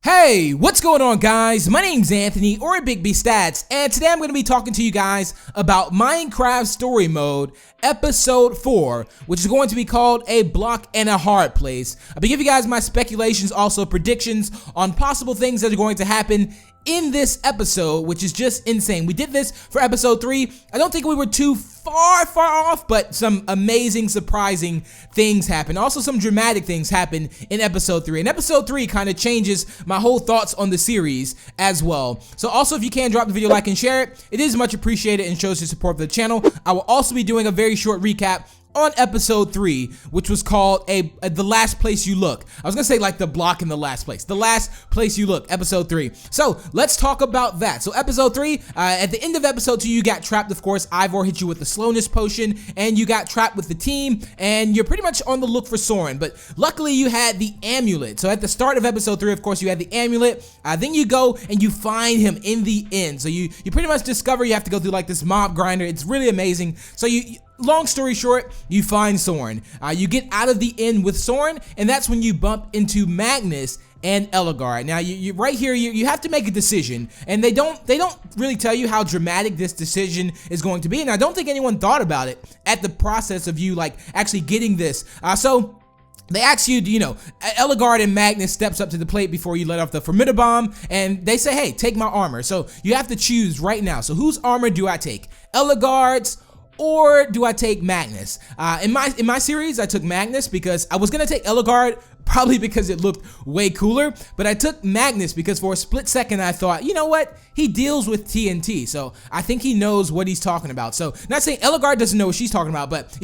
Hey, what's going on, guys? My name's Anthony, or Big B Stats, and today I'm going to be talking to you guys about Minecraft Story Mode Episode 4, which is going to be called A Block and a Hard Place. I'll be giving you guys my speculations, also predictions on possible things that are going to happen in this episode, which is just insane. We did this for episode 3. I don't think we were too far off, but some amazing, surprising things happen. Also, some dramatic things happen in episode 3. And episode 3 kind of changes my whole thoughts on the series as well. So also, if you can, drop the video, like, and share it. It is much appreciated and shows your support for the channel. I will also be doing a very short recap on episode 3, which was called The Last Place You Look. I was gonna say like the block in the last place. The Last Place You Look, episode 3. So let's talk about that. So episode 3, at the end of episode 2, you got trapped, of course. Ivor hit you with the slowness potion, and you got trapped with the team, and you're pretty much on the look for Soren. But luckily, you had the amulet. So at the start of episode 3, of course, you had the amulet. Then you go and you find him in the end. So you pretty much discover you have to go through like this mob grinder. It's really amazing. So long story short, you find Soren. You get out of the inn with Soren, and that's when you bump into Magnus and Ellegaard. Now, you right here, you have to make a decision, and they don't really tell you how dramatic this decision is going to be, and I don't think anyone thought about it at the process of you like actually getting this. So they ask you, Ellegaard and Magnus steps up to the plate before you let off the Formidabomb, and they say, hey, take my armor. So you have to choose right now. So whose armor do I take? Ellegaard's, or do I take Magnus? In my series, I took Magnus because I was gonna take Ellegaard, probably because it looked way cooler, but I took Magnus because for a split second I thought, you know what? He deals with TNT, so I think he knows what he's talking about. So not saying Ellegaard doesn't know what she's talking about, but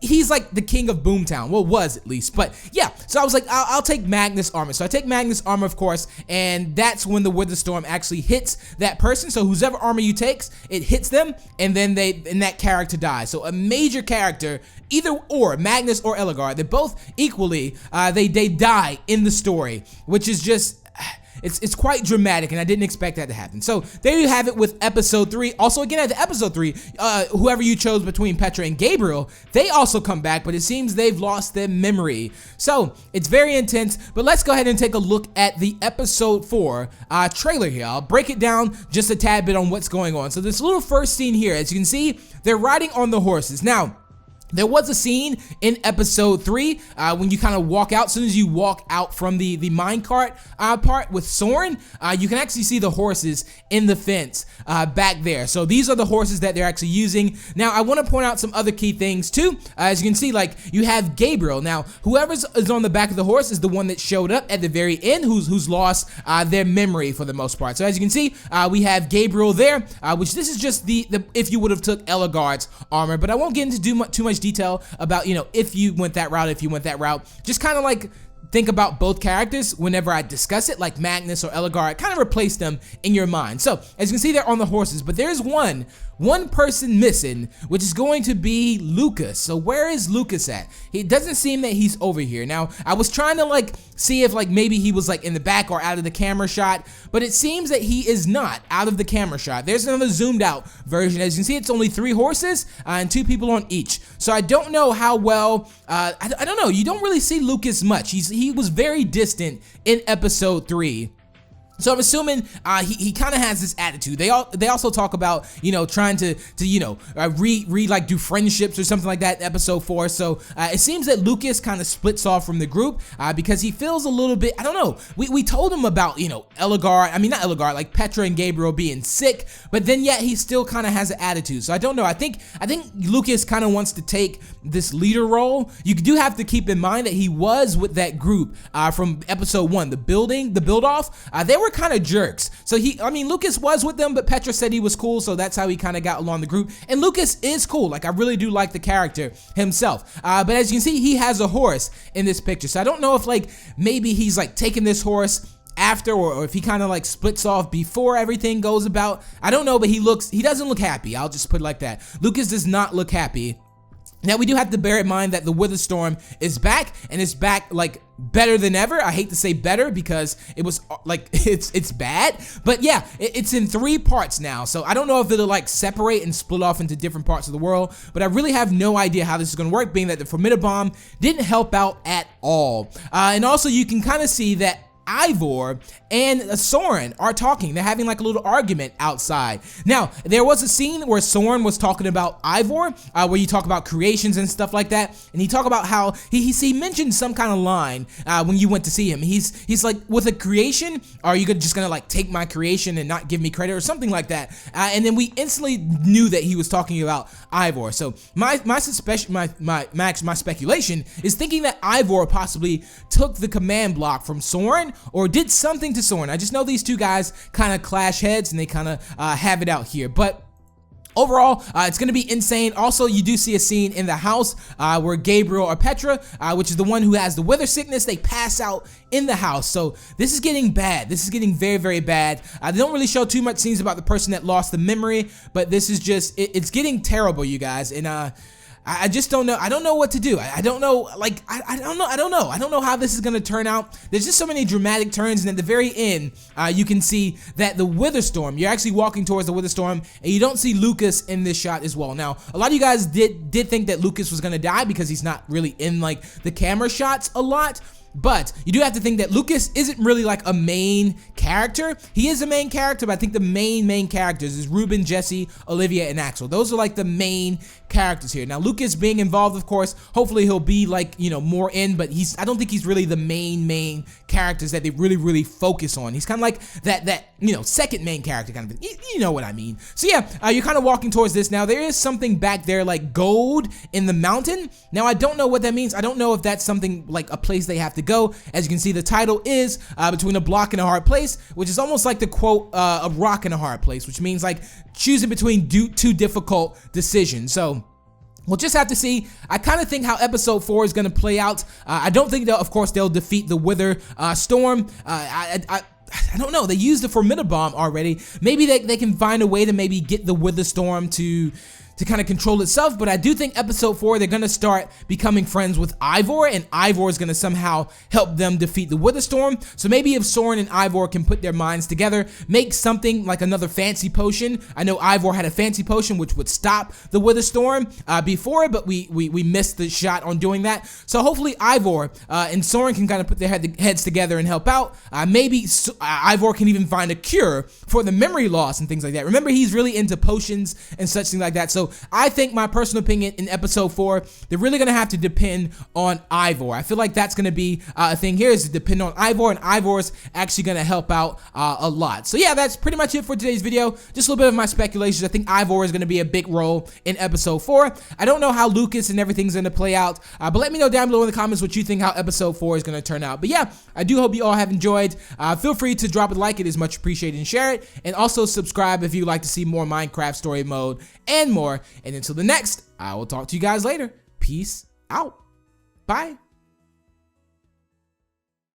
he's like the king of Boomtown. Well, was at least. But yeah, so I was like, I'll take Magnus armor. So I take Magnus armor, of course, and that's when the Wither Storm actually hits that person. So whoever armor you takes, it hits them, and then that character dies. So a major character, either or, Magnus or Ellegaard, they're both equally, they die in the story, which is just, it's quite dramatic, and I didn't expect that to happen. So there you have it with episode 3. Also, again, at the episode 3, whoever you chose between Petra and Gabriel, they also come back, but it seems they've lost their memory. So it's very intense, but let's go ahead and take a look at the episode 4 trailer here. I'll break it down just a tad bit on what's going on. So this little first scene here, as you can see, they're riding on the horses. Now, there was a scene in episode 3 when you kind of walk out. As soon as you walk out from the minecart part with Soren, you can actually see the horses in the fence back there. So these are the horses that they're actually using. Now, I want to point out some other key things too. As you can see, like you have Gabriel. Now, whoever is on the back of the horse is the one that showed up at the very end, who's lost their memory for the most part. So as you can see, we have Gabriel there, which this is just the if you would have took Ellegaard's armor, but I won't get into too much detail about if you went that route. Just kind of like think about both characters whenever I discuss it, like Magnus or Ellegaard. Kind of replace them in your mind. So as you can see, they're on the horses, but there's one person missing, which is going to be Lucas. So where is Lucas at? It doesn't seem that he's over here. Now, I was trying to like see if like maybe he was like in the back or out of the camera shot, but it seems that he is not out of the camera shot. There's another zoomed out version. As you can see, it's only 3 horses and 2 people on each. So I don't know how well, I don't know. You don't really see Lucas much. He was very distant in episode 3. So I'm assuming he kind of has this attitude. They also talk about trying to like do friendships or something like that in episode 4. So it seems that Lucas kind of splits off from the group because he feels a little bit, I don't know. We told him about Ellegaard. I mean, not Ellegaard, like Petra and Gabriel being sick, but then yet he still kind of has an attitude. So I don't know. I think Lucas kind of wants to take this leader role. You do have to keep in mind that he was with that group from episode 1, the build off. They were kind of jerks. So Lucas was with them, but Petra said he was cool, so that's how he kind of got along the group. And Lucas is cool. Like, I really do like the character himself. But as you can see, he has a horse in this picture. So I don't know if like maybe he's like taking this horse after, or if he kind of like splits off before everything goes about. I don't know, but he doesn't look happy. I'll just put it like that. Lucas does not look happy. Now, we do have to bear in mind that the Wither Storm is back, and it's back like better than ever. I hate to say better because it was like it's bad, but yeah, it's in 3 parts now. So I don't know if it'll like separate and split off into different parts of the world, but I really have no idea how this is going to work, being that the Formidabomb didn't help out at all. And also, you can kind of see that Ivor and Soren are talking. They're having like a little argument outside. Now, there was a scene where Soren was talking about Ivor, where you talk about creations and stuff like that, and he talked about how he mentioned some kind of line when you went to see him. He's like, with a creation, are you just gonna like take my creation and not give me credit or something like that? And then we instantly knew that he was talking about Ivor. So my speculation is thinking that Ivor possibly took the command block from Soren or did something to Soren. I just know these two guys kind of clash heads and they kind of have it out here. But overall, it's going to be insane. Also, you do see a scene in the house where Gabriel or Petra, which is the one who has the wither sickness, they pass out in the house. So this is getting bad. This is getting very, very bad. They don't really show too much scenes about the person that lost the memory, but this is just, it's getting terrible, you guys. And I just don't know. I don't know what to do. I don't know. Like, I don't know. I don't know how this is going to turn out. There's just so many dramatic turns. And at the very end, you can see that the Witherstorm, you're actually walking towards the Witherstorm, and you don't see Lucas in this shot as well. Now, a lot of you guys did think that Lucas was going to die because he's not really in like the camera shots a lot. But you do have to think that Lucas isn't really like a main character. He is a main character, but I think the main characters is Ruben, Jesse, Olivia, and Axel. Those are like the main characters here. Now, Lucas being involved, of course, hopefully he'll be like, you know, more in, but I don't think he's really the main characters that they really focus on. He's kind of like that, you know, second main character kind of thing. You know what I mean. So yeah, you're kind of walking towards this. Now, there is something back there like gold in the mountain. Now, I don't know what that means. I don't know if that's something like a place they have to go. As you can see, the title is Between a Block and a Hard Place, which is almost like the quote, a rock and a hard place, which means like choosing between two difficult decisions. So we'll just have to see. I kind of think how episode 4 is going to play out. I don't think of course, they'll defeat the Wither Storm. I don't know. They used the Formidable Bomb already. Maybe they can find a way to maybe get the Wither Storm to kind of control itself, but I do think episode 4 they're gonna start becoming friends with Ivor, and Ivor is gonna somehow help them defeat the Witherstorm. So maybe if Soren and Ivor can put their minds together, make something like another fancy potion. I know Ivor had a fancy potion which would stop the Witherstorm before, but we missed the shot on doing that. So hopefully Ivor and Soren can kind of put their heads together and help out. Maybe Ivor can even find a cure for the memory loss and things like that. Remember, he's really into potions and such things like that. So I think, my personal opinion, in episode 4, they're really going to have to depend on Ivor. I feel like that's going to be a thing here, is to depend on Ivor, and Ivor's actually going to help out a lot. So yeah, that's pretty much it for today's video. Just a little bit of my speculations. I think Ivor is going to be a big role in episode 4. I don't know how Lucas and everything's going to play out, but let me know down below in the comments what you think how episode 4 is going to turn out. But yeah, I do hope you all have enjoyed. Feel free to drop a like. It is much appreciated, and share it. And also subscribe if you'd like to see more Minecraft story mode and more. And until the next, I will talk to you guys later. Peace out. Bye.